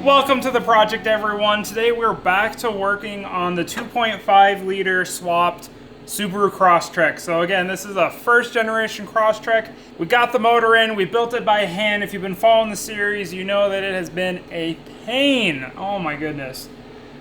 Welcome to the project, everyone. Today we're back to working on the 2.5 liter swapped Subaru Crosstrek. So again, this is a first generation Crosstrek. We got the motor in, we built it by hand. If you've been following the series, you know that it has been a pain. Oh my goodness.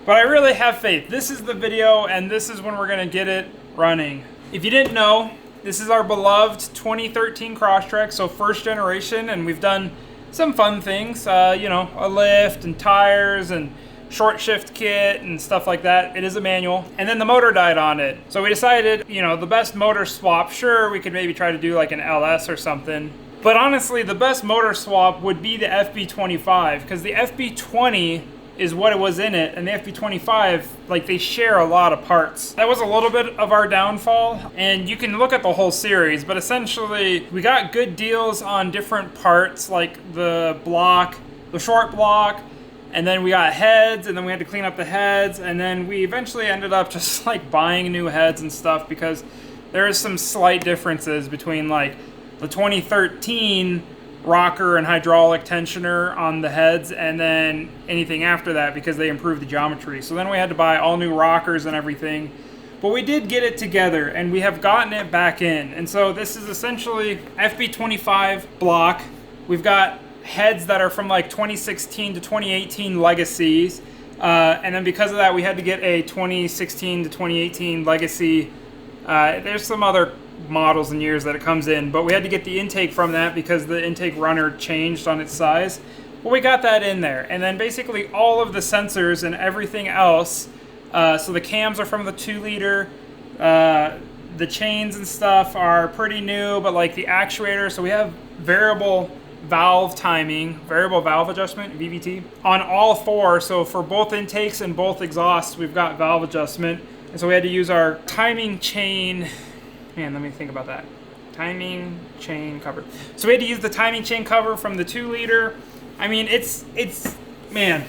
But I really have faith. This is the video and this is when we're gonna get it running. If you didn't know, this is our beloved 2013 Crosstrek, so first generation, and we've done some fun things, you know, a lift and tires and short shift kit and stuff like that. It is a manual. And then the motor died on it. So we decided, you know, the best motor swap, sure, we could maybe try to do like an LS or something. But honestly, the best motor swap would be the FB25, because the FB20 is what it was in it, and the FB25, like, they share a lot of parts. That was a little bit of our downfall, and you can look at the whole series, but essentially we got good deals on different parts, like the block, the short block, and then we got heads, and then we had to clean up the heads, and then we eventually ended up just like buying new heads and stuff, because there is some slight differences between like the 2013 rocker and hydraulic tensioner on the heads and then anything after that, because they improved the geometry. So then we had to buy all new rockers and everything, but we did get it together and we have gotten it back in. And so this is essentially FB25 block. We've got heads that are from like 2016 to 2018 legacies, and then because of that we had to get a 2016 to 2018 legacy. There's some other models and years that it comes in, but we had to get the intake from that because the intake runner changed on its size. But we got that in there, and then basically all of the sensors and everything else, so the cams are from the 2 liter, the chains and stuff are pretty new, but like the actuator, so we have variable valve timing, variable valve adjustment, VVT, on all 4. So for both intakes and both exhausts, we've got valve adjustment. And so we had to use our timing chain. Man, let me think about that. Timing chain cover. So we had to use the timing chain cover from the 2 liter. I mean, man,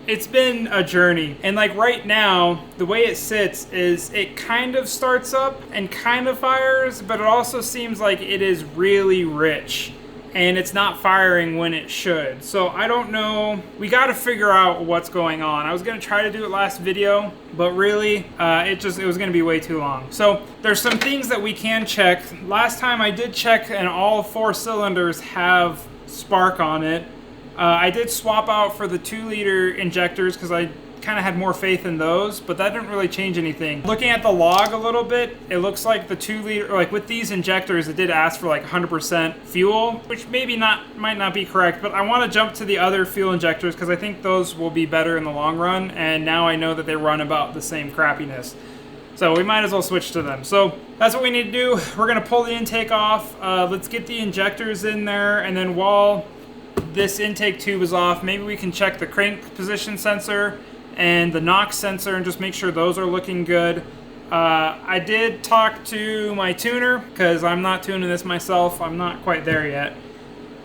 it's been a journey. And like right now, the way it sits is it kind of starts up and kind of fires, but it also seems like it is really rich and it's not firing when it should. So I don't know. We got to figure out what's going on. I was going to try to do it last video, but really it was going to be way too long. So there's some things that we can check. Last time I did check and all 4 cylinders have spark on it. I did swap out for the 2 liter injectors because I kind of had more faith in those, but that didn't really change anything. Looking at the log a little bit, it looks like the 2 liter, like with these injectors, it did ask for like 100% fuel, which might not be correct, but I want to jump to the other fuel injectors because I think those will be better in the long run, and now I know that they run about the same crappiness. So we might as well switch to them. So that's what we need to do. We're gonna pull the intake off. Let's get the injectors in there, and then while this intake tube is off, maybe we can check the crank position sensor and the knock sensor and just make sure those are looking good. I did talk to my tuner because I'm not tuning this myself. I'm not quite there yet.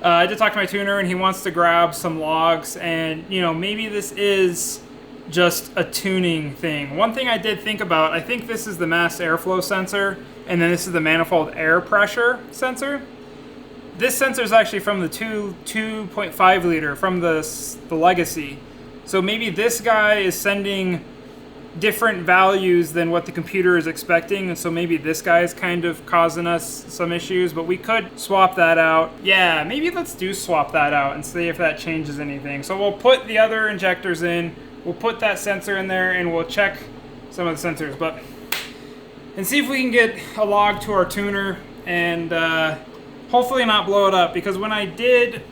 I did talk to my tuner and he wants to grab some logs, and you know, maybe this is just a tuning thing. One thing I did think about, I think this is the mass airflow sensor, and then this is the manifold air pressure sensor. This sensor is actually from the 2.5 liter from the legacy. So maybe this guy is sending different values than what the computer is expecting, and so maybe this guy is kind of causing us some issues, but we could swap that out. Yeah, maybe let's swap that out and see if that changes anything. So we'll put the other injectors in, we'll put that sensor in there, and we'll check some of the sensors, and see if we can get a log to our tuner and hopefully not blow it up, because when I did,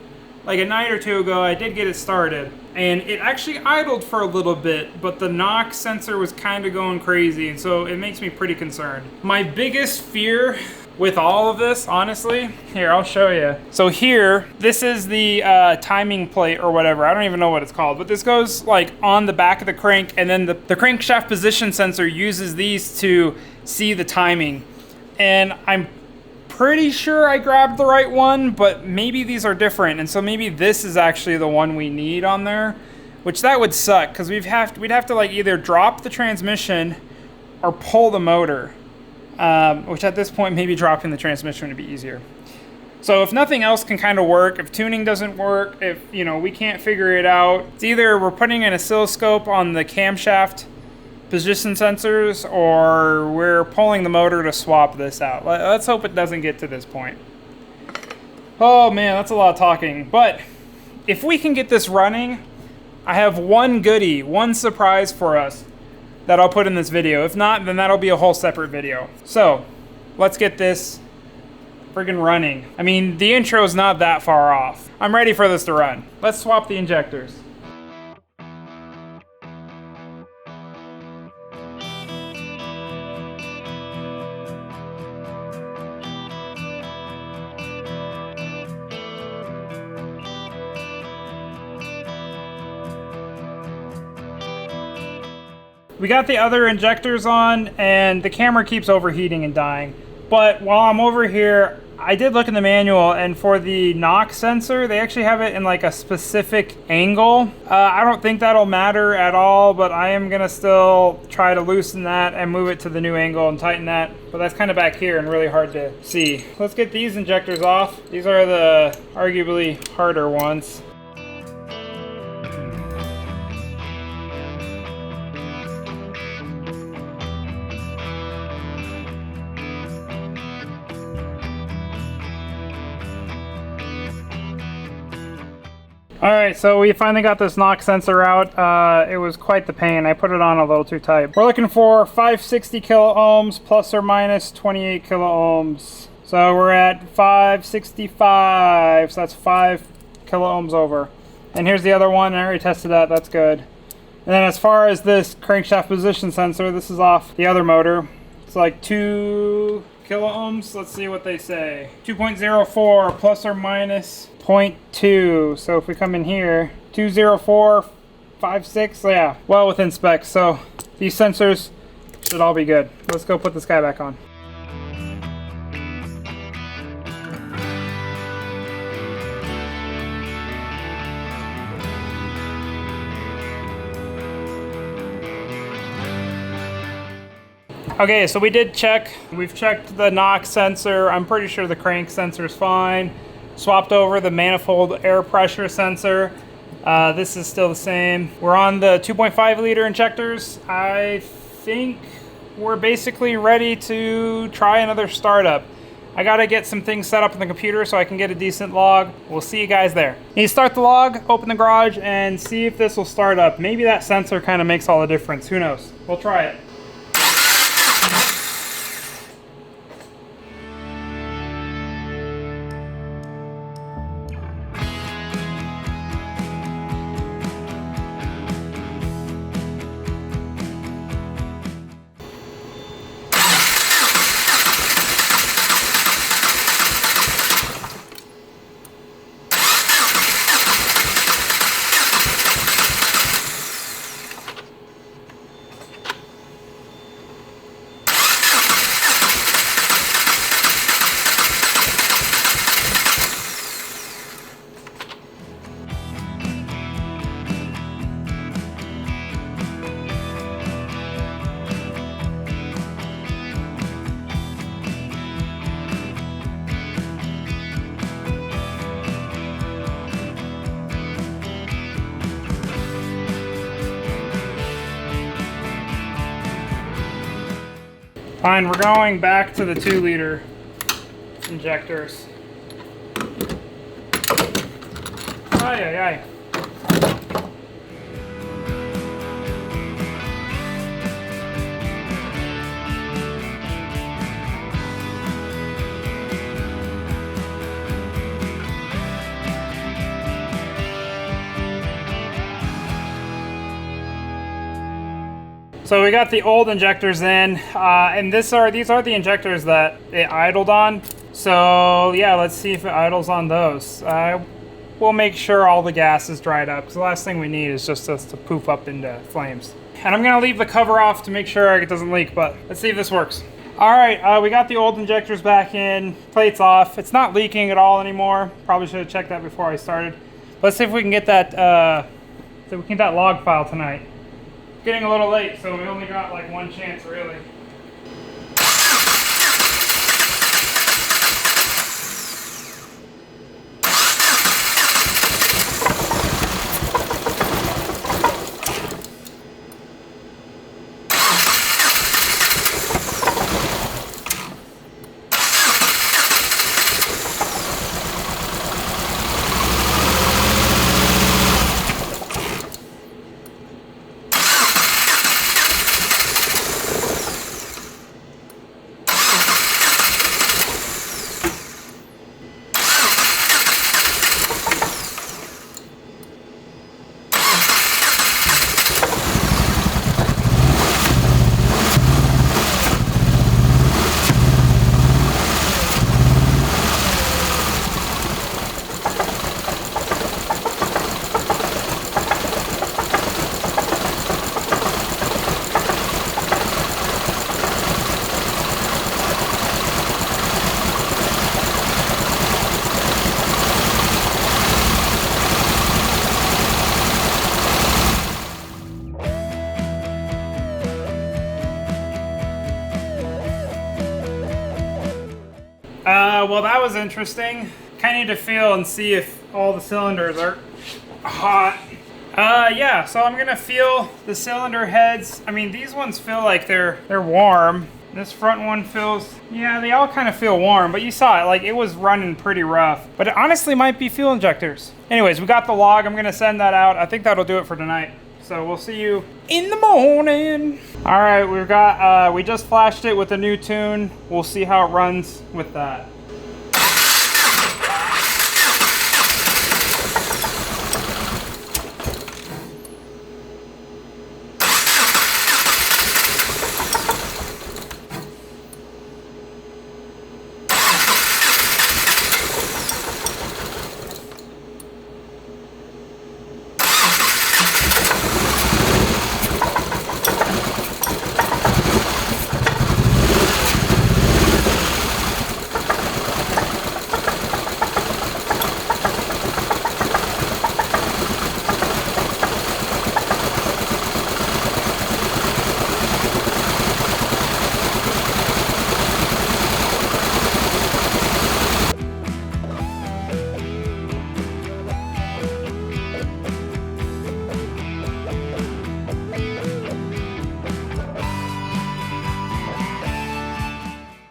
like a night or 2 ago, I did get it started and it actually idled for a little bit, but the knock sensor was kind of going crazy, and so it makes me pretty concerned. My biggest fear with all of this, honestly, here, I'll show you. So here, this is the timing plate or whatever. I don't even know what it's called, but this goes like on the back of the crank, and then the crankshaft position sensor uses these to see the timing. And I'm pretty sure I grabbed the right one, but maybe these are different, and so maybe this is actually the one we need on there, which that would suck because we'd have to like either drop the transmission or pull the motor, which at this point maybe dropping the transmission would be easier. So if nothing else can kind of work, if tuning doesn't work, if, you know, we can't figure it out, it's either we're putting an oscilloscope on the camshaft position sensors or we're pulling the motor to swap this out. Let's hope it doesn't get to this point. Oh man, that's a lot of talking. But if we can get this running, I have one goodie, one surprise for us that I'll put in this video. If not, then that'll be a whole separate video. So let's get this friggin' running. I mean, the intro's not that far off. I'm ready for this to run. Let's swap the injectors. We got the other injectors on and the camera keeps overheating and dying. But while I'm over here, I did look in the manual, and for the knock sensor, they actually have it in like a specific angle. I don't think that'll matter at all, but I am gonna still try to loosen that and move it to the new angle and tighten that. But that's kind of back here and really hard to see. Let's get these injectors off. These are the arguably harder ones. All right, so we finally got this knock sensor out. It was quite the pain. I put it on a little too tight. We're looking for 560 kilo ohms plus or minus 28 kilo ohms. So we're at 565, so that's 5 kilo ohms over. And here's the other one. I already tested that. That's good. And then as far as this crankshaft position sensor, this is off the other motor. It's like 2 kilo ohms. Let's see what they say. 2.04 plus or minus 0.2. So if we come in here, 20456, yeah, well within specs. So these sensors should all be good. Let's go put this guy back on. Okay, so we did check. We've checked the knock sensor. I'm pretty sure the crank sensor is fine. Swapped over the manifold air pressure sensor. This is still the same. We're on the 2.5 liter injectors. I think we're basically ready to try another startup. I gotta get some things set up in the computer so I can get a decent log. We'll see you guys there. You start the log, open the garage, and see if this will start up. Maybe that sensor kind of makes all the difference. Who knows? We'll try it. Fine, we're going back to the 2 liter injectors. Ay, ay, ay. So we got the old injectors in, and these are the injectors that it idled on. So yeah, let's see if it idles on those. We'll make sure all the gas is dried up, because the last thing we need is just us to poof up into flames. And I'm gonna leave the cover off to make sure it doesn't leak, but let's see if this works. All right, we got the old injectors back in, plates off. It's not leaking at all anymore. Probably should have checked that before I started. Let's see if we can get that, log file tonight. Getting a little late, so we only got like one chance really. well, that was interesting. Kind of need to feel and see if all the cylinders are hot. Yeah, so I'm gonna feel the cylinder heads. I mean, these ones feel like they're warm. This front one feels, yeah, they all kind of feel warm, but you saw it, like it was running pretty rough. But it honestly might be fuel injectors. Anyways, we got the log. I'm gonna send that out. I think that'll do it for tonight. So we'll see you in the morning. All right, we've got, we just flashed it with a new tune. We'll see how it runs with that.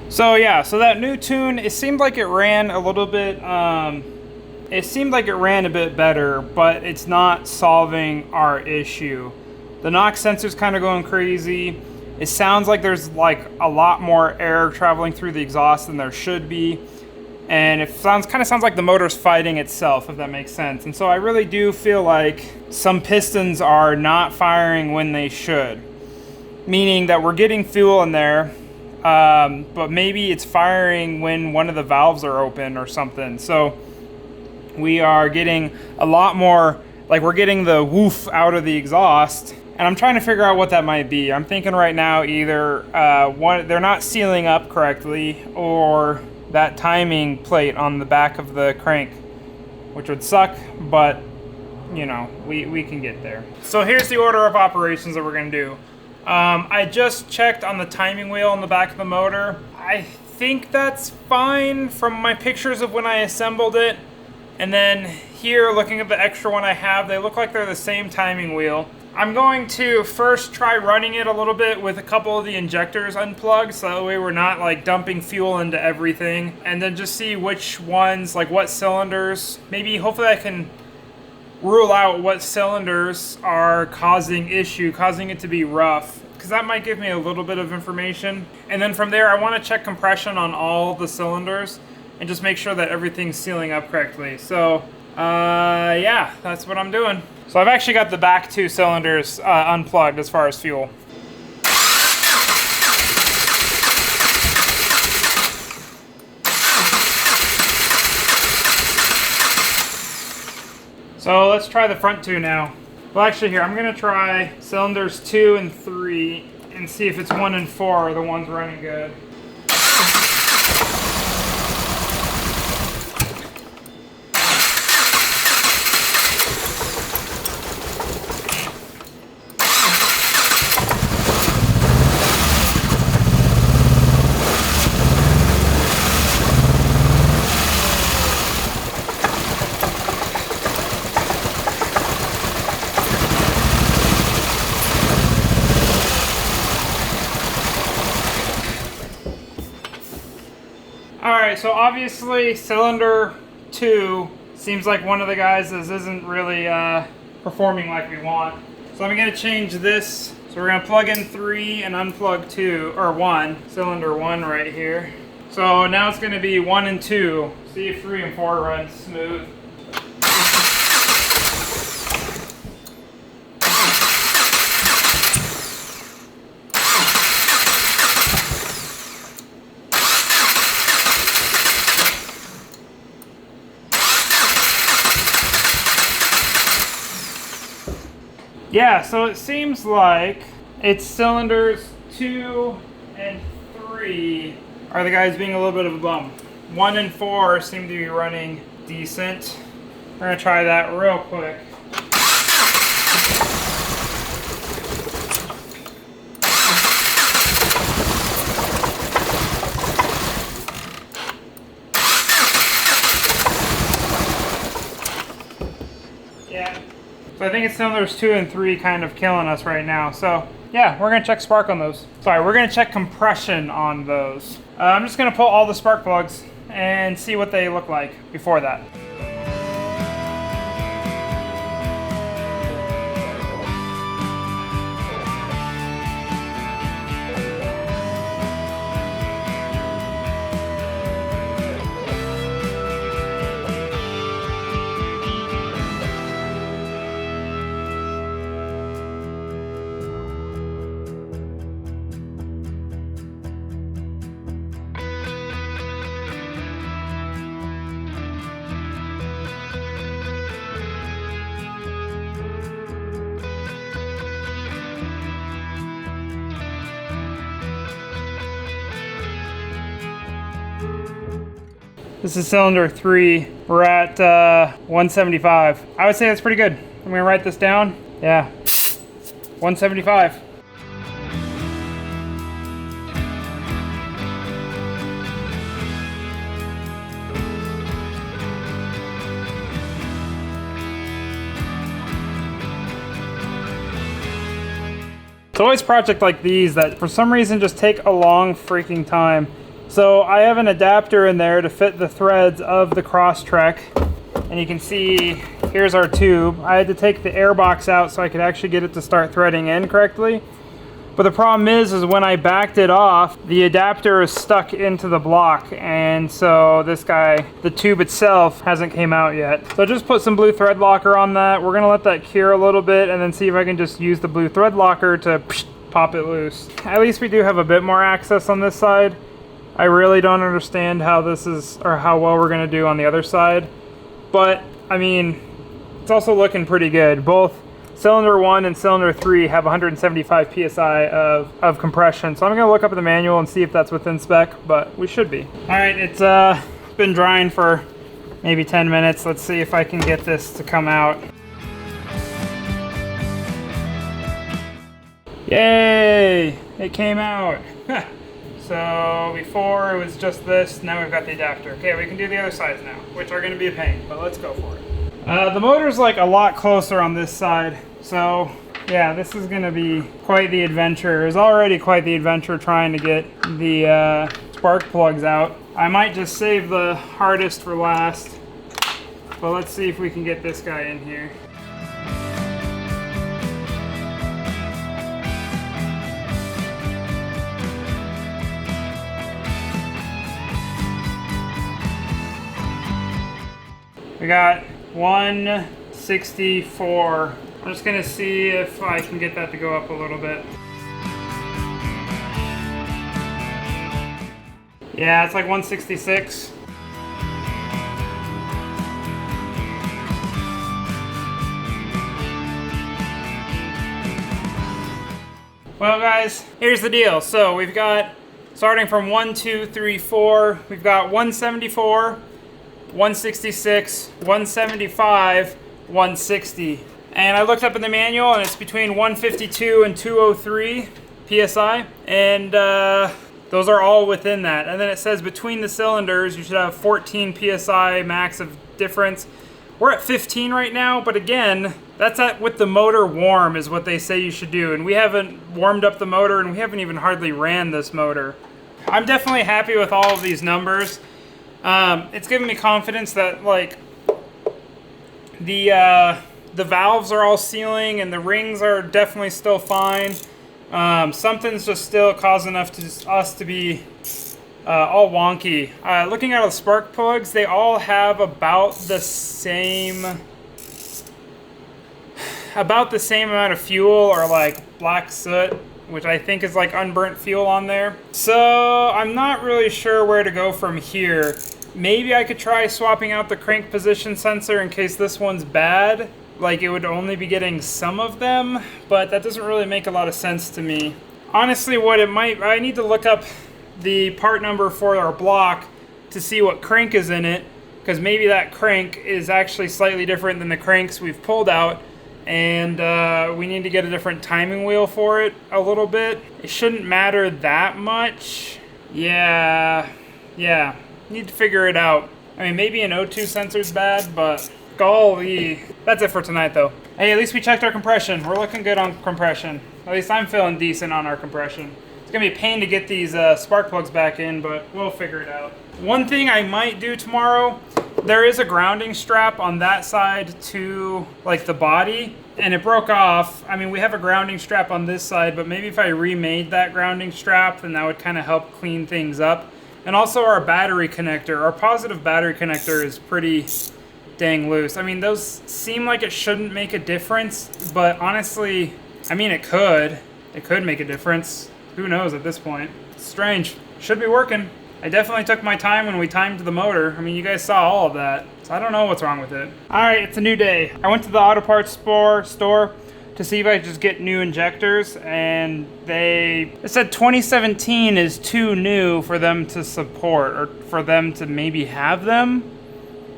So yeah, so that new tune, it seemed like it ran a little bit, it seemed like it ran a bit better, but it's not solving our issue. The knock sensor's kind of going crazy. It sounds like there's like a lot more air traveling through the exhaust than there should be. And it kind of sounds like the motor's fighting itself, if that makes sense. And so I really do feel like some pistons are not firing when they should. Meaning that we're getting fuel in there, but maybe it's firing when one of the valves are open or something. So we are getting a lot more, like we're getting the woof out of the exhaust. And I'm trying to figure out what that might be. I'm thinking right now either they're not sealing up correctly, or that timing plate on the back of the crank, which would suck, but you know, we can get there. So here's the order of operations that we're gonna do. I just checked on the timing wheel on the back of the motor. I think that's fine from my pictures of when I assembled it. And then here, looking at the extra one I have, they look like they're the same timing wheel. I'm going to first try running it a little bit with a couple of the injectors unplugged, so that way we're not like dumping fuel into everything. And then just see which ones, like what cylinders, maybe hopefully I can rule out what cylinders are causing it to be rough, because that might give me a little bit of information. And then from there, I want to check compression on all the cylinders and just make sure that everything's sealing up correctly. So yeah, that's what I'm doing. So I've actually got the back two cylinders unplugged as far as fuel. So let's try the front two now. Well, actually here, I'm gonna try cylinders 2 and 3 and see if it's 1 and 4 are the ones running good. Alright, so obviously cylinder 2 seems like one of the guys isn't really performing like we want. So I'm going to change this. So we're going to plug in 3 and unplug 2, or 1, cylinder 1 right here. So now it's going to be 1 and 2. See if 3 and 4 run smooth. Yeah, so it seems like it's cylinders 2 and 3 are the guys being a little bit of a bum. 1 and 4 seem to be running decent. We're gonna try that real quick. So I think it's cylinders 2 and 3 kind of killing us right now. So yeah, we're gonna check spark on those. Sorry, we're gonna check compression on those. I'm just gonna pull all the spark plugs and see what they look like before that. This is cylinder 3. We're at 175. I would say that's pretty good. I'm gonna write this down. Yeah, 175. It's always projects like these that for some reason just take a long freaking time. So I have an adapter in there to fit the threads of the Crosstrek, and you can see here's our tube. I had to take the air box out so I could actually get it to start threading in correctly. But the problem is when I backed it off, the adapter is stuck into the block, and so this guy, the tube itself, hasn't came out yet. So just put some blue thread locker on that. We're gonna let that cure a little bit and then see if I can just use the blue thread locker to pop it loose. At least we do have a bit more access on this side. I really don't understand how this is, or how well we're gonna do on the other side. But, I mean, it's also looking pretty good. Both cylinder 1 and cylinder 3 have 175 PSI of compression. So I'm gonna look up in the manual and see if that's within spec, but we should be. All right, it's been drying for maybe 10 minutes. Let's see if I can get this to come out. Yay, it came out. So before it was just this, now we've got the adapter. Okay, we can do the other sides now, which are gonna be a pain, but let's go for it. The motor's like a lot closer on this side. So yeah, this is gonna be quite the adventure. It was already quite the adventure trying to get the spark plugs out. I might just save the hardest for last, but let's see if we can get this guy in here. We got 164. I'm just gonna see if I can get that to go up a little bit. Yeah, it's like 166. Well guys, here's the deal. So we've got, starting from 1, 2, 3, 4, we've got 174, 166, 175, 160. And I looked up in the manual and it's between 152 and 203 PSI. And those are all within that. And then it says between the cylinders, you should have 14 PSI max of difference. We're at 15 right now, but again, that's at with the motor warm is what they say you should do. And we haven't warmed up the motor and we haven't even hardly ran this motor. I'm definitely happy with all of these numbers. It's given me confidence that like the valves are all sealing and the rings are definitely still fine. Something's just still causing us to be all wonky. Looking at the spark plugs, they all have about the same amount of fuel or like black soot, which I think is like unburnt fuel on there. So I'm not really sure where to go from here. Maybe I could try swapping out the crank position sensor in case this one's bad. Like it would only be getting some of them, but that doesn't really make a lot of sense to me. Honestly, I need to look up the part number for our block to see what crank is in it, because maybe that crank is actually slightly different than the cranks we've pulled out, and we need to get a different timing wheel for it a little bit. It shouldn't matter that much. Yeah. Need to figure it out. I mean, maybe an O2 sensor's bad, but Golly. That's it for tonight, though. Hey, at least we checked our compression. We're looking good on compression. At least I'm feeling decent on our compression. It's gonna be a pain to get these spark plugs back in, but we'll figure it out. One thing I might do tomorrow, there is a grounding strap on that side to like the body, and it broke off. I mean, we have a grounding strap on this side, but maybe if I remade that grounding strap, then that would kind of help clean things up. And also our battery connector, our positive battery connector is pretty dang loose. I mean, those seem like it shouldn't make a difference, but honestly, I mean, it could make a difference. Who knows at this point? It's strange. Should be working. I definitely took my time when we timed the motor. I mean, you guys saw all of that, so I don't know what's wrong with it. All right, it's a new day. I went to the auto parts store to see if I could just get new injectors, and they said 2017 is too new for them to support, or for them to maybe have them.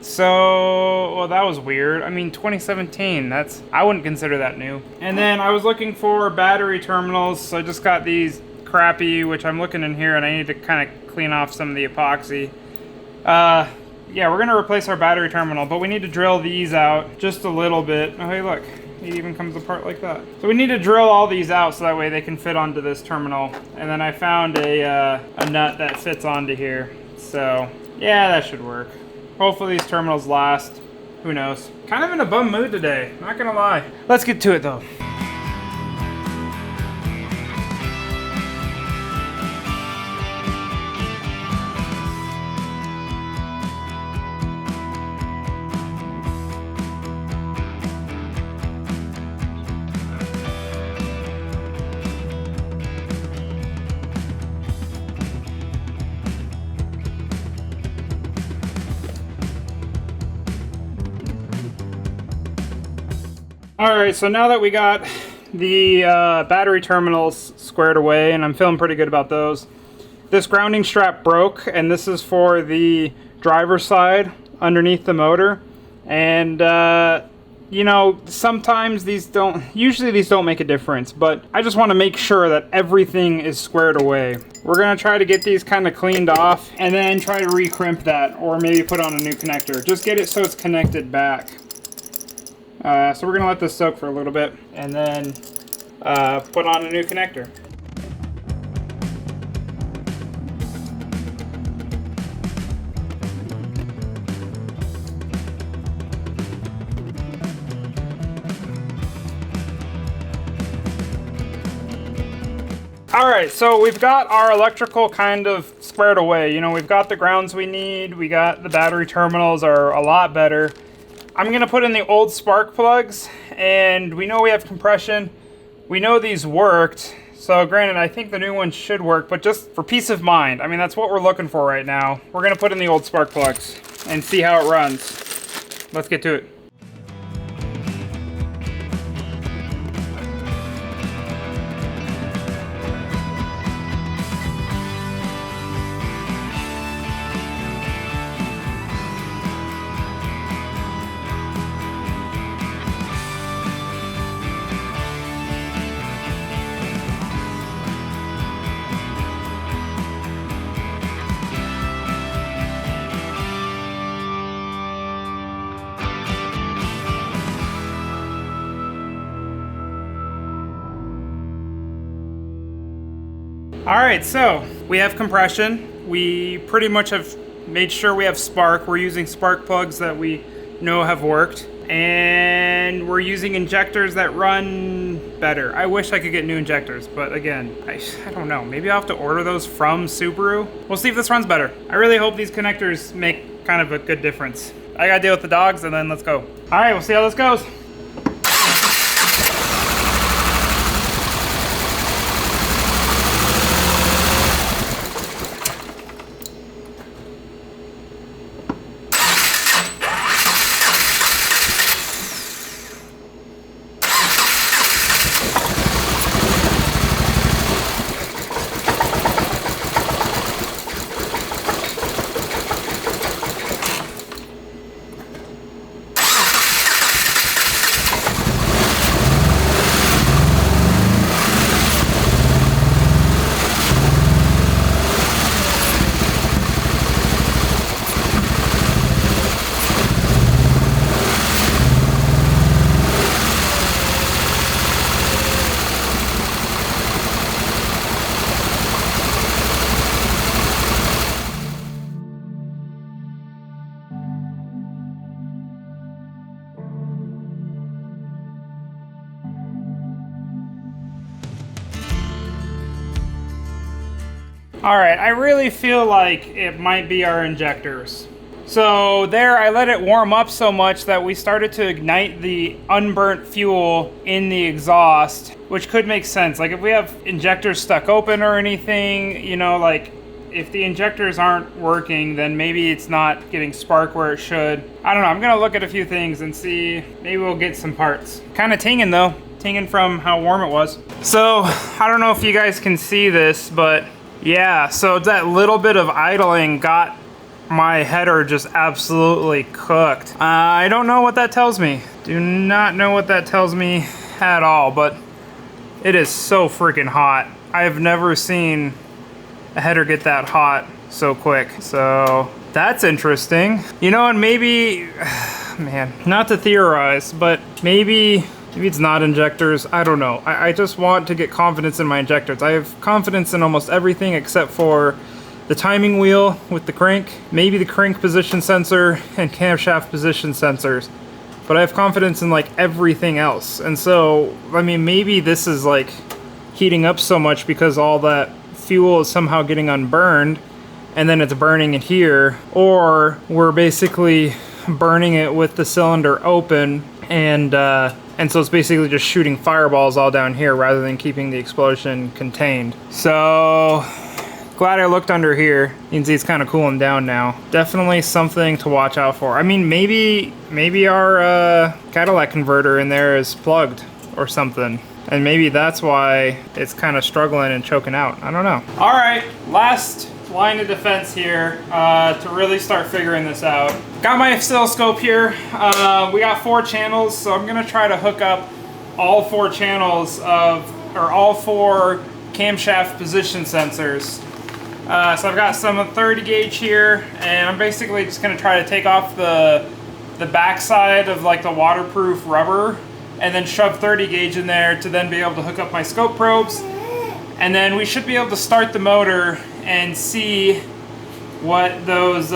So, well, that was weird. I mean, 2017, I wouldn't consider that new. And then I was looking for battery terminals, so I just got these crappy, which I'm looking in here, and I need to kind of clean off some of the epoxy. Yeah, we're gonna replace our battery terminal, but we need to drill these out just a little bit. Oh, hey, look, it even comes apart like that. So we need to drill all these out so that way they can fit onto this terminal. And then I found a nut that fits onto here. So, yeah, that should work. Hopefully these terminals last. Who knows? Kind of in a bum mood today, not gonna lie. Let's get to it though. Alright, so now that we got the battery terminals squared away, and I'm feeling pretty good about those, this grounding strap broke, and this is for the driver's side underneath the motor. And, you know, sometimes usually these don't make a difference, but I just want to make sure that everything is squared away. We're going to try to get these kind of cleaned off, and then try to re-crimp that, or maybe put on a new connector. Just get it so it's connected back. So we're going to let this soak for a little bit, and then put on a new connector. Alright, so we've got our electrical kind of squared away. You know, we've got the grounds we need, we got the battery terminals are a lot better. I'm going to put in the old spark plugs, and we know we have compression. We know these worked, so granted, I think the new ones should work, but just for peace of mind, I mean, that's what we're looking for right now. We're going to put in the old spark plugs and see how it runs. Let's get to it. Alright, so we have compression. We pretty much have made sure we have spark. We're using spark plugs that we know have worked. And we're using injectors that run better. I wish I could get new injectors, but again, I don't know. Maybe I'll have to order those from Subaru. We'll see if this runs better. I really hope these connectors make kind of a good difference. I gotta deal with the dogs, and then let's go. Alright, we'll see how this goes. All right, I really feel like it might be our injectors. So there, I let it warm up so much that we started to ignite the unburnt fuel in the exhaust, which could make sense. Like if we have injectors stuck open or anything, you know, like if the injectors aren't working, then maybe it's not getting spark where it should. I don't know, I'm gonna look at a few things and see, maybe we'll get some parts. Kind of tinging though, tinging from how warm it was. So, I don't know if you guys can see this, but yeah, so that little bit of idling got my header just absolutely cooked. I don't know what that tells me. Do not know what that tells me at all, but it is so freaking hot. I have never seen a header get that hot so quick. So that's interesting. You know, and maybe, man, not to theorize, but maybe it's not injectors. I don't know. I just want to get confidence in my injectors. I have confidence in almost everything except for the timing wheel with the crank, maybe the crank position sensor and camshaft position sensors. But I have confidence in like everything else. And so, I mean, maybe this is like heating up so much because all that fuel is somehow getting unburned and then it's burning it here. Or we're basically burning it with the cylinder open and so it's basically just shooting fireballs all down here rather than keeping the explosion contained. So, glad I looked under here. You can see it's kind of cooling down now. Definitely something to watch out for. I mean, maybe our catalytic converter in there is plugged or something. And maybe that's why it's kind of struggling and choking out. I don't know. All right, last line of defense here to really start figuring this out. Got my oscilloscope here. We got 4 channels, so I'm gonna try to hook up all 4 channels or all 4 camshaft position sensors. So I've got some 30 gauge here, and I'm basically just gonna try to take off the backside of like the waterproof rubber and then shove 30 gauge in there to then be able to hook up my scope probes. And then we should be able to start the motor and see what those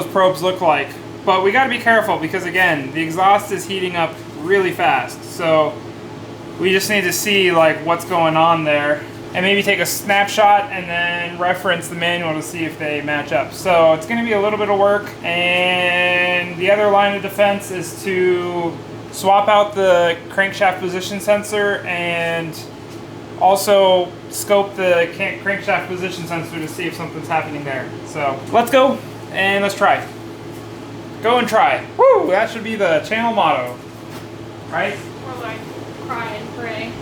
probes look like. But we gotta be careful because again, the exhaust is heating up really fast. So we just need to see like what's going on there. And maybe take a snapshot and then reference the manual to see if they match up. So it's gonna be a little bit of work. And the other line of defense is to swap out the crankshaft position sensor and also scope the crankshaft position sensor to see if something's happening there. So let's go and let's try. Go and try. Woo! That should be the channel motto, right? Or like cry and pray.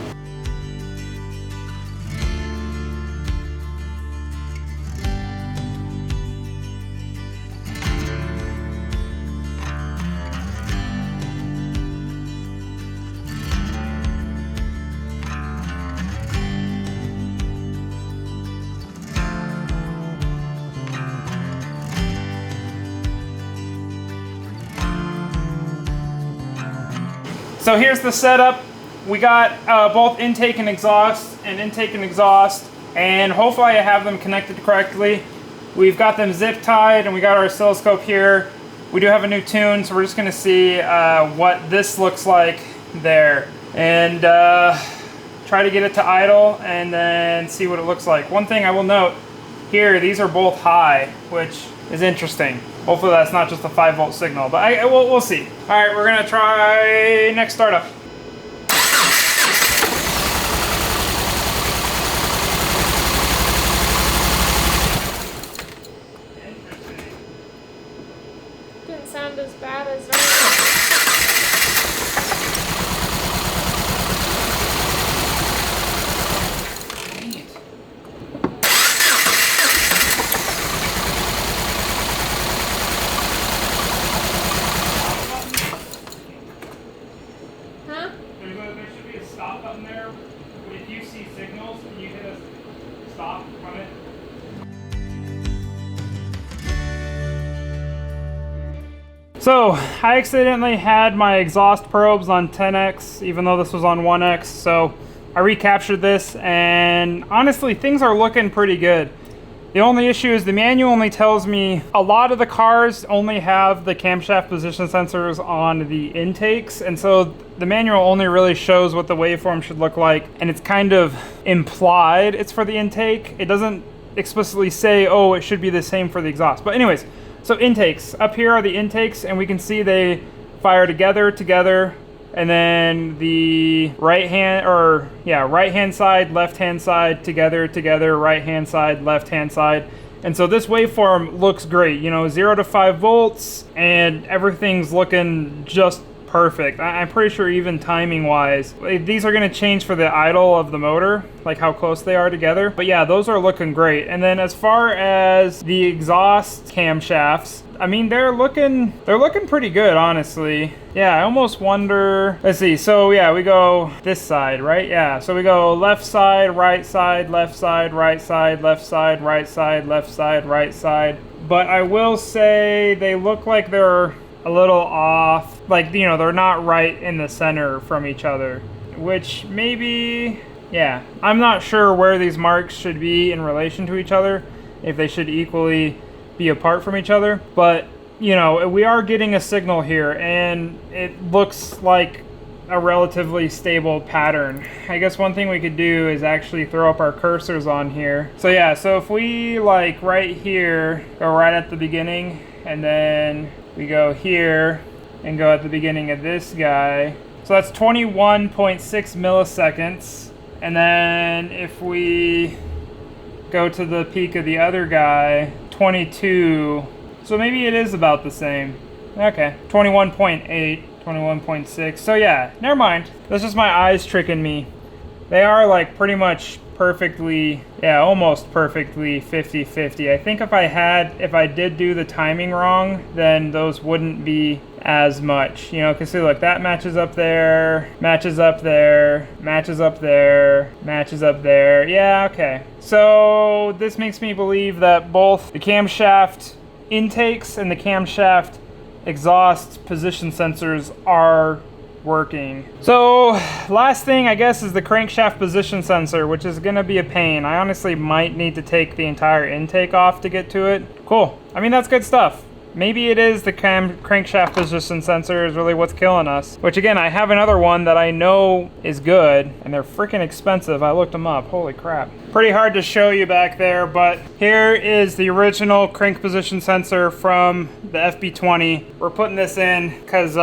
So here's the setup. We got both intake and exhaust, and hopefully I have them connected correctly. We've got them zip tied, and we got our oscilloscope here. We do have a new tune, so we're just gonna see what this looks like there. And try to get it to idle, and then see what it looks like. One thing I will note, here, these are both high, which is interesting. Hopefully that's not just a 5-volt signal, but we'll see. All right, we're gonna try next startup. Interesting. Didn't sound as bad as There should be a stop button there. If you see signals, can you hit a stop on it? So, I accidentally had my exhaust probes on 10x, even though this was on 1x, so I recaptured this, and honestly, things are looking pretty good. The only issue is the manual only tells me a lot of the cars only have the camshaft position sensors on the intakes, and so the manual only really shows what the waveform should look like, and it's kind of implied it's for the intake. It doesn't explicitly say, oh, it should be the same for the exhaust. But anyways, so intakes. Up here are the intakes, and we can see they fire together, and then the right hand side, left hand side, together, right hand side, left hand side. And so this waveform looks great, 0 to 5 volts, and everything's looking just perfect. I'm pretty sure even timing wise, these are going to change for the idle of the motor, like how close they are together. But yeah, those are looking great. And then as far as the exhaust camshafts, I mean, they're looking pretty good, honestly. Yeah, I almost wonder, let's see. So yeah, we go this side, right? Yeah, so we go left side, right side, left side, right side, left side, right side, left side, right side. But I will say they look like they're a little off. Like, they're not right in the center from each other, which maybe, yeah. I'm not sure where these marks should be in relation to each other, if they should equally be apart from each other, but we are getting a signal here, and it looks like a relatively stable pattern. I guess one thing we could do is actually throw up our cursors on here. So yeah, so if we like right here, go right at the beginning, and then we go here and go at the beginning of this guy. So that's 21.6 milliseconds. And then if we go to the peak of the other guy, 22. So maybe it is about the same. Okay, 21.8, 21.6. So yeah, never mind. That's just my eyes tricking me. They are like pretty much perfectly, yeah, almost perfectly 50-50. I think if I did do the timing wrong, then those wouldn't be as much, because see, look, that matches up there, matches up there, matches up there, matches up there. Yeah, okay. So this makes me believe that both the camshaft intakes and the camshaft exhaust position sensors are working. So last thing, I guess, is the crankshaft position sensor, which is going to be a pain. I honestly might need to take the entire intake off to get to it. Cool. I mean, that's good stuff. Maybe it is the crankshaft position sensor is really what's killing us. Which again, I have another one that I know is good, and they're freaking expensive. I looked them up. Holy crap. Pretty hard to show you back there, but here is the original crank position sensor from the FB20. We're putting this in because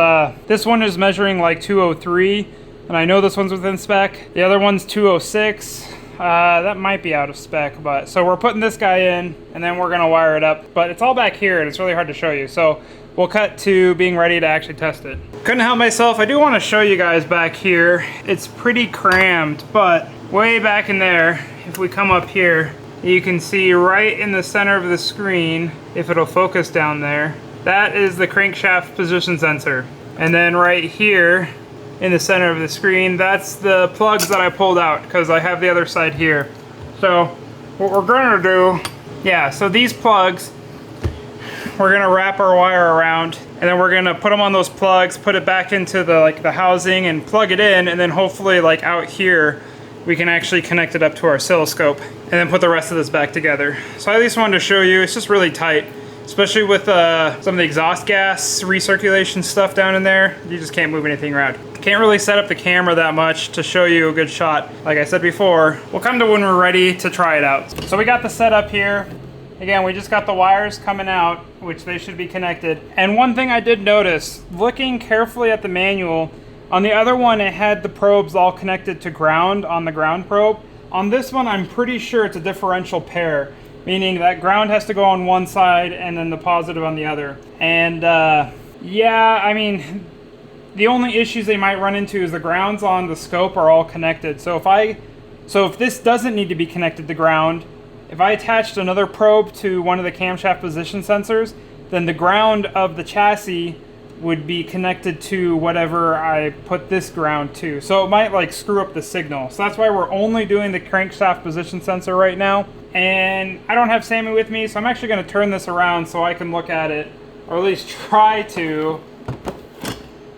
this one is measuring like 203, and I know this one's within spec. The other one's 206. That might be out of spec, but so we're putting this guy in, and then we're gonna wire it up. But it's all back here, and it's really hard to show you. So we'll cut to being ready to actually test it. Couldn't help myself. I do want to show you guys back here. It's pretty crammed, but way back in there, if we come up here, you can see right in the center of the screen, if it'll focus down there, that is the crankshaft position sensor. And then right here, in the center of the screen, that's the plugs that I pulled out because I have the other side here. So what we're gonna do, yeah, so these plugs, we're gonna wrap our wire around, and then we're gonna put them on those plugs, put it back into the housing and plug it in, and then hopefully like out here, we can actually connect it up to our oscilloscope and then put the rest of this back together. So I at least wanted to show you, it's just really tight, especially with some of the exhaust gas recirculation stuff down in there. You just can't move anything around. Can't really set up the camera that much to show you a good shot. Like I said before, we'll come to when we're ready to try it out. So we got the setup here. Again, we just got the wires coming out, which they should be connected. And one thing I did notice, looking carefully at the manual, on the other one it had the probes all connected to ground on the ground probe. On this one, I'm pretty sure it's a differential pair, meaning that ground has to go on one side and then the positive on the other. And yeah, I mean, the only issues they might run into is the grounds on the scope are all connected. So if this doesn't need to be connected to ground, if I attached another probe to one of the camshaft position sensors, then the ground of the chassis would be connected to whatever I put this ground to. So it might like screw up the signal. So that's why we're only doing the crankshaft position sensor right now. And I don't have Sammy with me, so I'm actually gonna turn this around so I can look at it, or at least try to,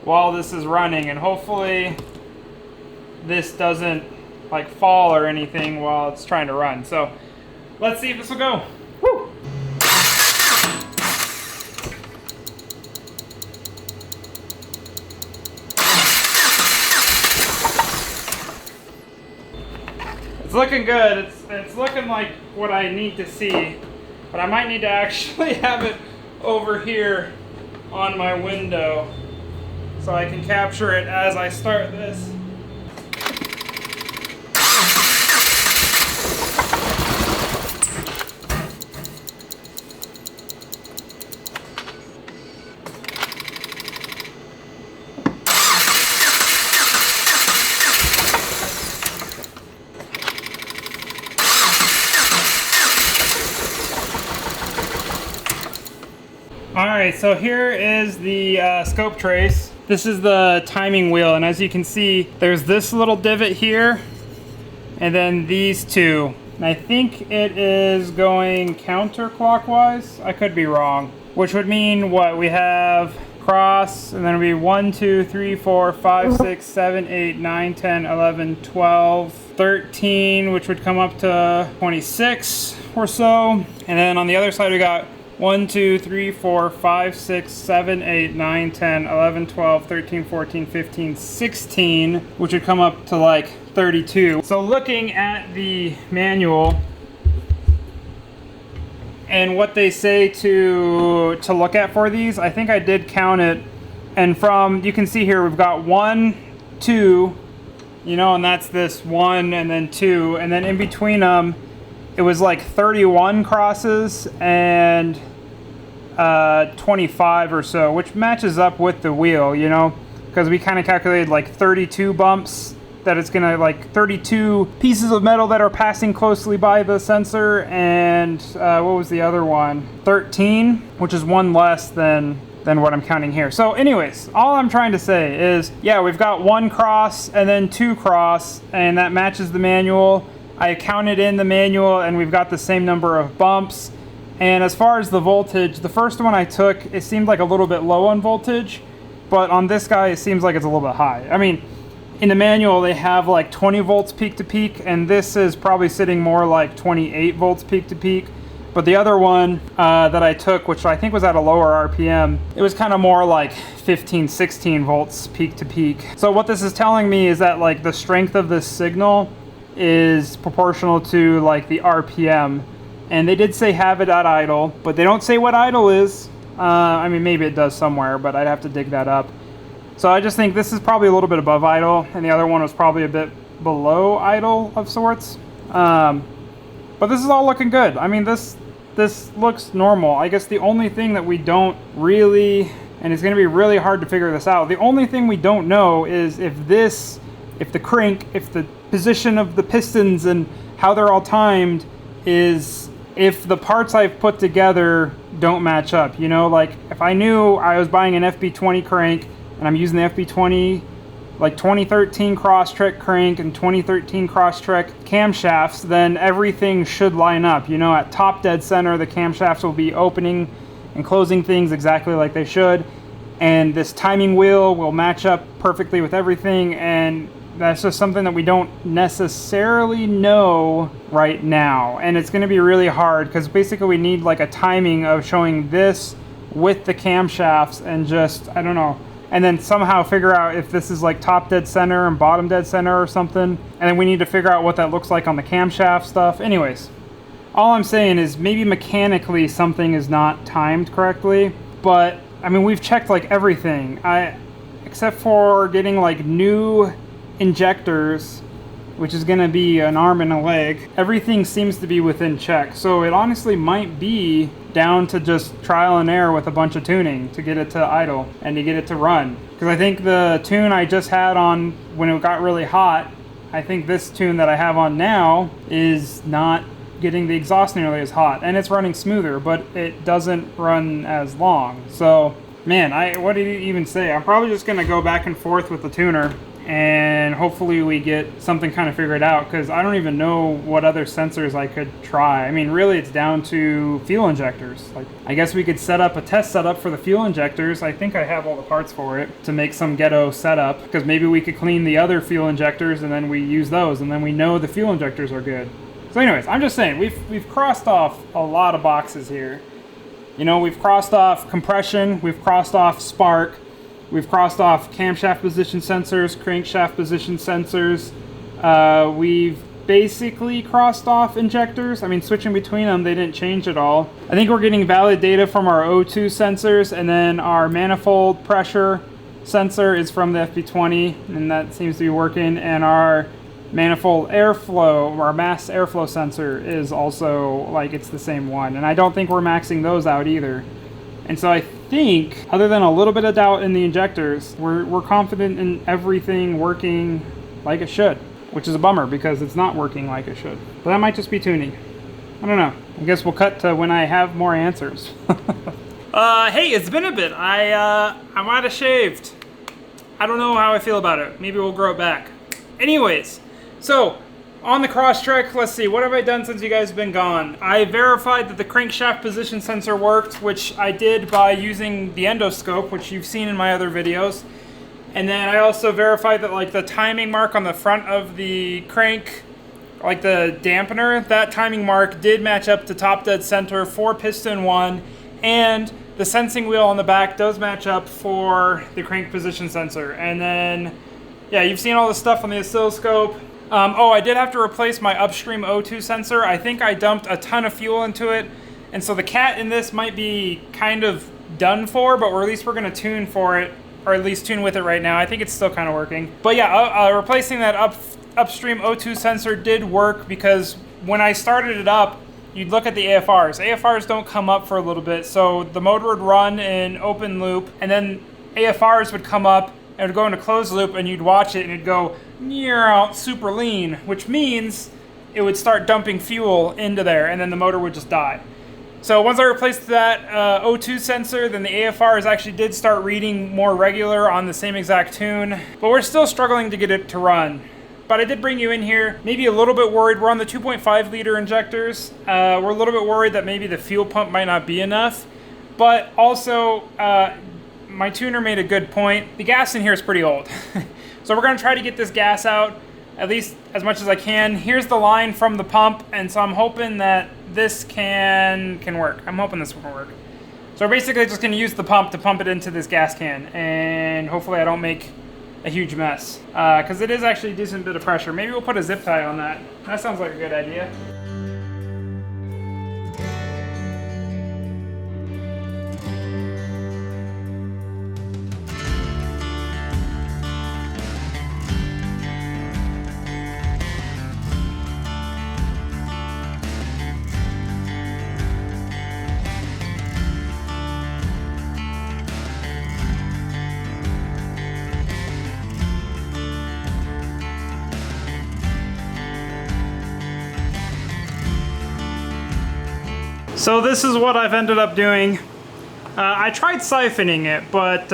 while this is running, and hopefully this doesn't like fall or anything while it's trying to run. So let's see if this will go. looking good. It's looking like what I need to see, but I might need to actually have it over here on my window so I can capture it as I start this. Alright, so here is the scope trace. This is the timing wheel, and as you can see, there's this little divot here, and then these two. And I think it is going counterclockwise. I could be wrong. Which would mean what? We have cross, and then it would be 1, 2, 3, 4, 5, 6, 7, 8, 9, 10, 11, 12, 13, which would come up to 26 or so. And then on the other side, we got 1, 2, 3, 4, 5, 6, 7, 8, 9, 10, 11, 12, 13, 14, 15, 16, which would come up to like 32. So looking at the manual and what they say to look at for these, I think I did count it. And from, you can see here, we've got 1, 2, you know, and that's this 1 and then 2. And then in between them, it was like 31 crosses and 25 or so, which matches up with the wheel, you know, because we kind of calculated like 32 bumps, that it's gonna like 32 pieces of metal that are passing closely by the sensor, and what was the other one? 13, which is one less than what I'm counting here. So anyways, all I'm trying to say is, yeah, we've got 1 cross and then 2 cross, and that matches the manual. I counted in the manual, and we've got the same number of bumps. And as far as the voltage, the first one I took, it seemed like a little bit low on voltage, but on this guy, it seems like it's a little bit high. I mean, in the manual, they have like 20 volts peak to peak, and this is probably sitting more like 28 volts peak to peak. But the other one that I took, which I think was at a lower RPM, it was kind of more like 15, 16 volts peak to peak. So what this is telling me is that like the strength of this signal is proportional to like the RPM. And they did say have it at idle, but they don't say what idle is. I mean, maybe it does somewhere, but I'd have to dig that up. So I just think this is probably a little bit above idle, and the other one was probably a bit below idle of sorts. But this is all looking good. I mean, this looks normal. I guess the only thing that we don't really, and it's going to be really hard to figure this out, the only thing we don't know is if the crank, if the position of the pistons and how they're all timed is, if the parts I've put together don't match up. You know, like if I knew I was buying an FB20 crank and I'm using the FB20, like 2013 Crosstrek crank and 2013 Crosstrek camshafts, then everything should line up. You know, at top dead center, the camshafts will be opening and closing things exactly like they should. And this timing wheel will match up perfectly with everything, and that's just something that we don't necessarily know right now. And it's going to be really hard because basically we need like a timing of showing this with the camshafts and just, I don't know, and then somehow figure out if this is like top dead center and bottom dead center or something. And then we need to figure out what that looks like on the camshaft stuff. Anyways, all I'm saying is maybe mechanically something is not timed correctly, but I mean, we've checked like everything. Except for getting like new injectors, which is going to be an arm and a leg, everything seems to be within check. So it honestly might be down to just trial and error with a bunch of tuning to get it to idle and to get it to run. Because I think the tune I just had on when it got really hot, I think this tune that I have on now is not getting the exhaust nearly as hot, and it's running smoother, but it doesn't run as long. So man, what did you even say? I'm probably just going to go back and forth with the tuner, and hopefully we get something kind of figured out, because I don't even know what other sensors I could try. I mean, really it's down to fuel injectors. Like, I guess we could set up a test setup for the fuel injectors. I think I have all the parts for it to make some ghetto setup, because maybe we could clean the other fuel injectors and then we use those, and then we know the fuel injectors are good. So anyways, I'm just saying, we've crossed off a lot of boxes here. You know, we've crossed off compression, we've crossed off spark, we've crossed off camshaft position sensors, crankshaft position sensors. We've basically crossed off injectors. I mean, switching between them, they didn't change at all. I think we're getting valid data from our O2 sensors, and then our manifold pressure sensor is from the FP20, and that seems to be working. And our manifold airflow, our mass airflow sensor is also, like, it's the same one. And I don't think we're maxing those out either. And so I think, other than a little bit of doubt in the injectors, we're confident in everything working like it should. Which is a bummer because it's not working like it should. But that might just be tuning. I don't know. I guess we'll cut to when I have more answers. Hey, it's been a bit. I might have shaved. I don't know how I feel about it. Maybe we'll grow it back. Anyways, so on the Crosstrek, let's see, what have I done since you guys have been gone? I verified that the crankshaft position sensor worked, which I did by using the endoscope, which you've seen in my other videos. And then I also verified that, like, the timing mark on the front of the crank, like the dampener, that timing mark did match up to top dead center for piston 1, and the sensing wheel on the back does match up for the crank position sensor. And then, yeah, you've seen all the stuff on the oscilloscope. Oh, I did have to replace my upstream O2 sensor. I think I dumped a ton of fuel into it, and so the cat in this might be kind of done for, but at least we're going to tune for it. Or at least tune with it right now. I think it's still kind of working. But yeah, replacing that upstream O2 sensor did work, because when I started it up, you'd look at the AFRs. AFRs don't come up for a little bit, so the motor would run in open loop, and then AFRs would come up and it would go into closed loop, and you'd watch it and it'd go out super lean, which means it would start dumping fuel into there, and then the motor would just die. So once I replaced that O2 sensor, then the AFRs actually did start reading more regular on the same exact tune, but we're still struggling to get it to run. But I did bring you in here, maybe a little bit worried. We're on the 2.5 liter injectors. We're a little bit worried that maybe the fuel pump might not be enough, but also my tuner made a good point. The gas in here is pretty old. So we're gonna try to get this gas out at least as much as I can. Here's the line from the pump, and so I'm hoping that this can work. I'm hoping this will work. So we're basically just going to use the pump to pump it into this gas can, and hopefully I don't make a huge mess, because it is actually a decent bit of pressure. Maybe we'll put a zip tie on that. That sounds like a good idea. So this is what I've ended up doing. I tried siphoning it, but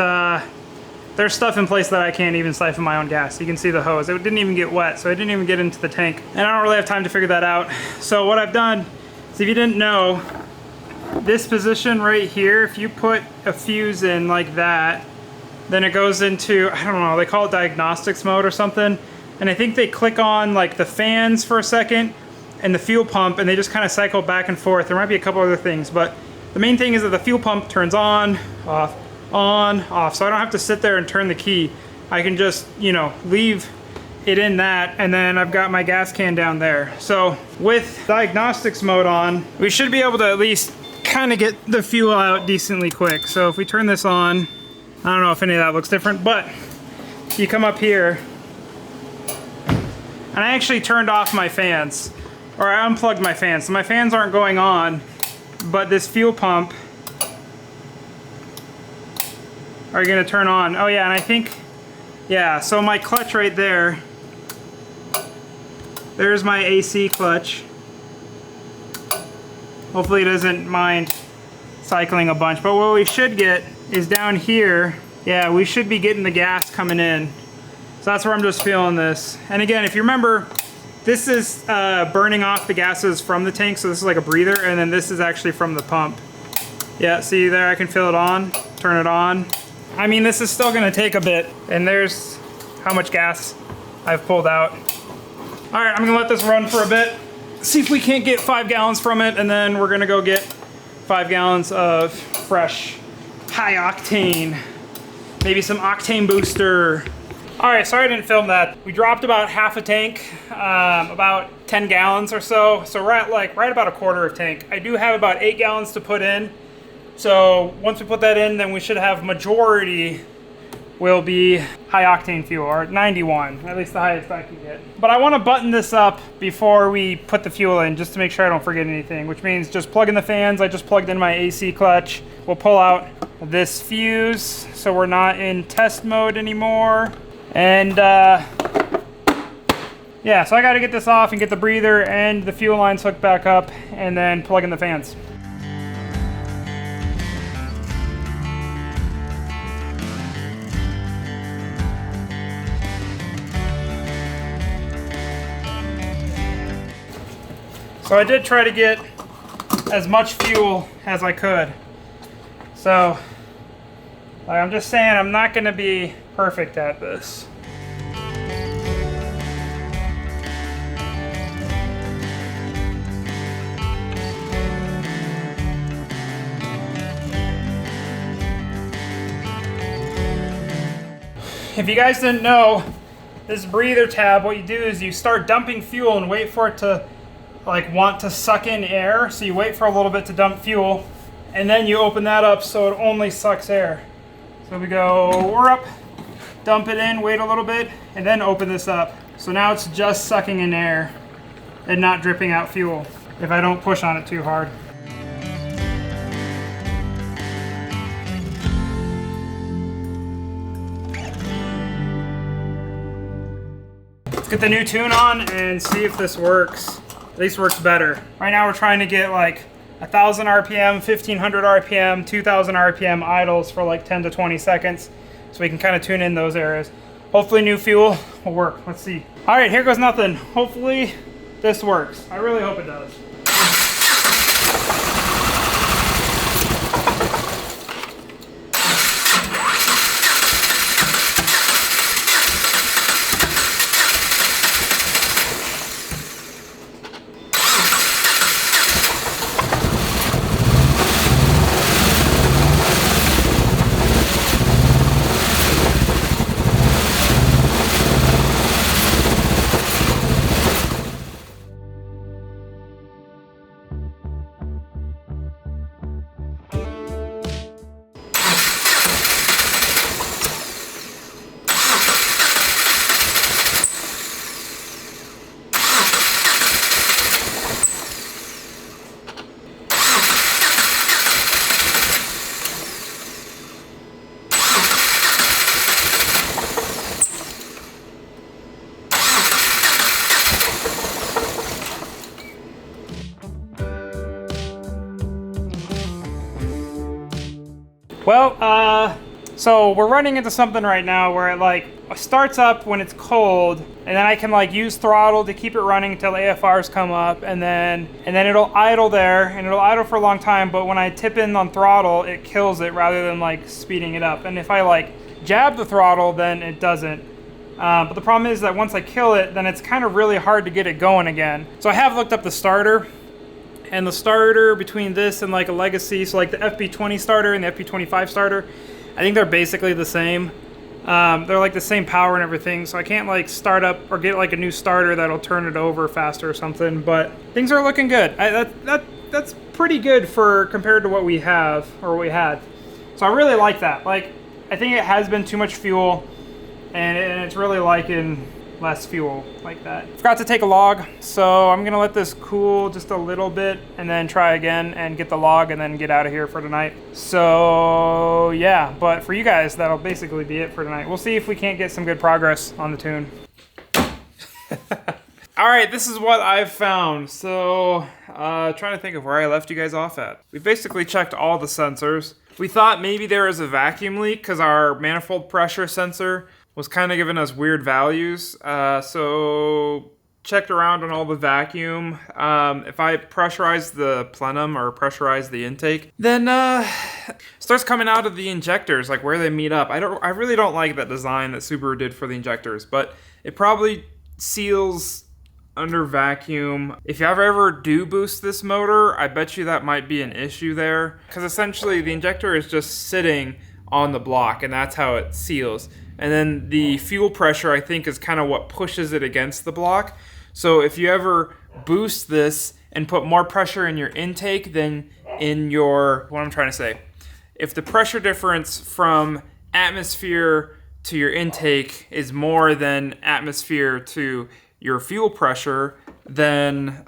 there's stuff in place that I can't even siphon my own gas. You can see the hose. It didn't even get wet, so it didn't even get into the tank. And I don't really have time to figure that out. So what I've done is, if you didn't know, this position right here, if you put a fuse in like that, then it goes into, I don't know, they call it diagnostics mode or something. And I think they click on like the fans for a second, and the fuel pump, and they just kind of cycle back and forth. There might be a couple other things, but the main thing is that the fuel pump turns on, off, so I don't have to sit there and turn the key. I can just, you know, leave it in that, and then I've got my gas can down there. So with diagnostics mode on, we should be able to at least kind of get the fuel out decently quick. So if we turn this on, I don't know if any of that looks different, but you come up here, and I actually turned off my fans. Or I unplugged my fans, so my fans aren't going on, but this fuel pump are gonna turn on. Oh yeah, and I think, yeah, so my clutch right there, there's my AC clutch. Hopefully it doesn't mind cycling a bunch, but what we should get is down here, yeah, we should be getting the gas coming in. So that's where I'm just feeling this. And again, if you remember, this is burning off the gases from the tank, so this is like a breather, and then this is actually from the pump. Yeah, see there, I can feel it on, turn it on. I mean, this is still gonna take a bit, and there's how much gas I've pulled out. All right, I'm gonna let this run for a bit, see if we can't get 5 gallons from it, and then we're gonna go get 5 gallons of fresh, high octane, maybe some octane booster. All right, sorry I didn't film that. We dropped about half a tank, about 10 gallons or so. So we're at like right about a quarter of tank. I do have about 8 gallons to put in. So once we put that in, then we should have majority will be high octane fuel, or 91, at least the highest I can get. But I want to button this up before we put the fuel in, just to make sure I don't forget anything, which means just plug in the fans. I just plugged in my AC clutch. We'll pull out this fuse so we're not in test mode anymore. And yeah, so I got to get this off and get the breather and the fuel lines hooked back up and then plug in the fans. So I did try to get as much fuel as I could. So I'm just saying I'm not going to be perfect at this. If you guys didn't know, this breather tab, what you do is you start dumping fuel and wait for it to like want to suck in air. So you wait for a little bit to dump fuel and then you open that up so it only sucks air. So we go, we're up, dump it in, wait a little bit, and then open this up. So now it's just sucking in air and not dripping out fuel if I don't push on it too hard. Let's get the new tune on and see if this works. At least works better. Right now we're trying to get like 1,000 RPM, 1,500 RPM, 2,000 RPM idles for like 10 to 20 seconds. So we can kind of tune in those areas. Hopefully new fuel will work. Let's see. All right, here goes nothing. Hopefully this works. I really hope it does. Well, so we're running into something right now where it like starts up when it's cold, and then I can like use throttle to keep it running until AFRs come up, and then it'll idle there, and it'll idle for a long time, but when I tip in on throttle, it kills it rather than like speeding it up. And if I like jab the throttle, then it doesn't. But the problem is that once I kill it, then it's kind of really hard to get it going again. So I have looked up the starter. And the starter between this and like a legacy, so like the FB20 starter and the FB25 starter, I think they're basically the same. They're like the same power and everything, so I can't like start up or get like a new starter that'll turn it over faster or something, but things are looking good. That's pretty good for compared to what we have, or what we had. So I really like that. Like, I think it has been too much fuel, and it's really liking less fuel like that. Forgot to take a log, so I'm gonna let this cool just a little bit and then try again and get the log and then get out of here for tonight. So yeah, but for you guys, that'll basically be it for tonight. We'll see if we can't get some good progress on the tune. All right, this is what I've found. So trying to think of where I left you guys off at. We basically checked all the sensors. We thought maybe there was a vacuum leak because our manifold pressure sensor was kind of giving us weird values. So checked around on all the vacuum. If I pressurize the plenum or pressurize the intake, then it starts coming out of the injectors, like where they meet up. I really don't like that design that Subaru did for the injectors, but it probably seals under vacuum. If you ever do boost this motor, I bet you that might be an issue there, because essentially the injector is just sitting on the block, and that's how it seals. And then the fuel pressure, I think, is kind of what pushes it against the block. So if you ever boost this and put more pressure in your intake than in your, what I'm trying to say, if the pressure difference from atmosphere to your intake is more than atmosphere to your fuel pressure, then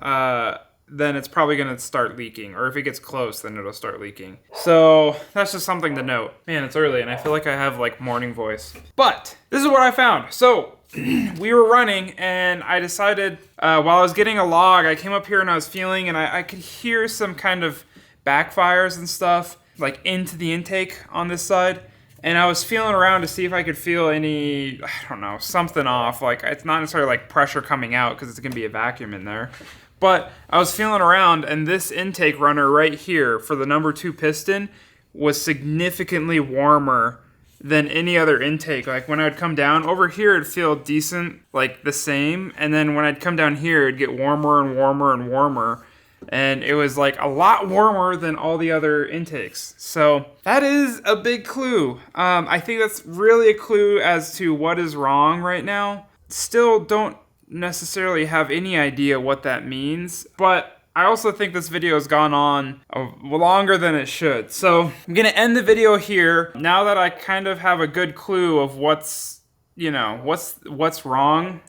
it's probably going to start leaking. Or if it gets close, then it'll start leaking. So that's just something to note. Man, it's early and I feel like I have like morning voice. But this is what I found. So we were running and I decided while I was getting a log, I came up here and I was feeling and I could hear some kind of backfires and stuff like into the intake on this side. And I was feeling around to see if I could feel any, I don't know, something off. Like, it's not necessarily like pressure coming out because it's going to be a vacuum in there. But I was feeling around, and this intake runner right here for the number 2 piston was significantly warmer than any other intake. Like, when I would come down, over here it'd feel decent, like the same. And then when I'd come down here, it'd get warmer and warmer and warmer. And it was like a lot warmer than all the other intakes. So that is a big clue. I think that's really a clue as to what is wrong right now. Still don't necessarily have any idea what that means, but I also think this video has gone on longer than it should. So I'm gonna end the video here. Now that I kind of have a good clue of what's wrong,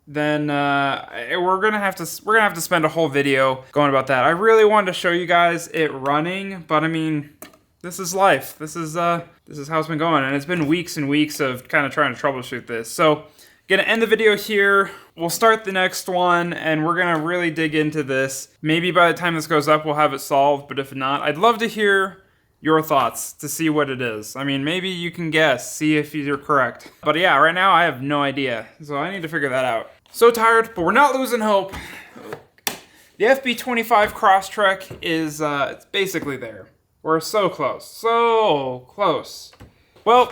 then we're gonna have to spend a whole video going about that. I really wanted to show you guys it running, but I mean, this is life. This is how it's been going, and it's been weeks and weeks of kind of trying to troubleshoot this. So, gonna end the video here. We'll start the next one, and we're gonna really dig into this. Maybe by the time this goes up, we'll have it solved. But if not, I'd love to hear your thoughts to see what it is. I mean, maybe you can guess, see if you're correct. But yeah, right now I have no idea, so I need to figure that out. So tired, but we're not losing hope. The FB25 Crosstrek is it's basically there. We're so close, so close. Well,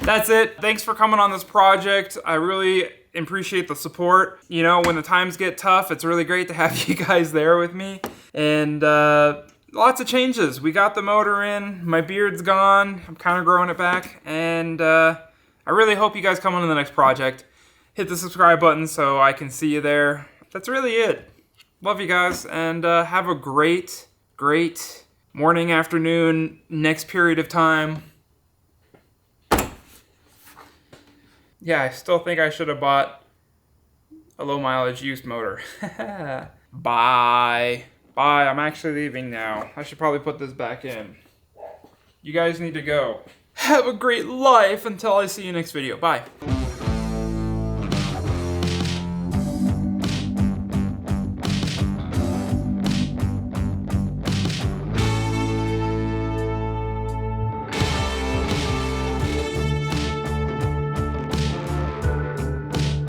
that's it. Thanks for coming on this project. I really appreciate the support. You know, when the times get tough, it's really great to have you guys there with me. And lots of changes. We got the motor in, my beard's gone, I'm kind of growing it back, and I really hope you guys come on to the next project. Hit the subscribe button so I can see you there. That's really it. Love you guys, and have a great, great morning, afternoon, next period of time. Yeah, I still think I should have bought a low mileage used motor. Bye. Bye, I'm actually leaving now. I should probably put this back in. You guys need to go. Have a great life until I see you next video. Bye.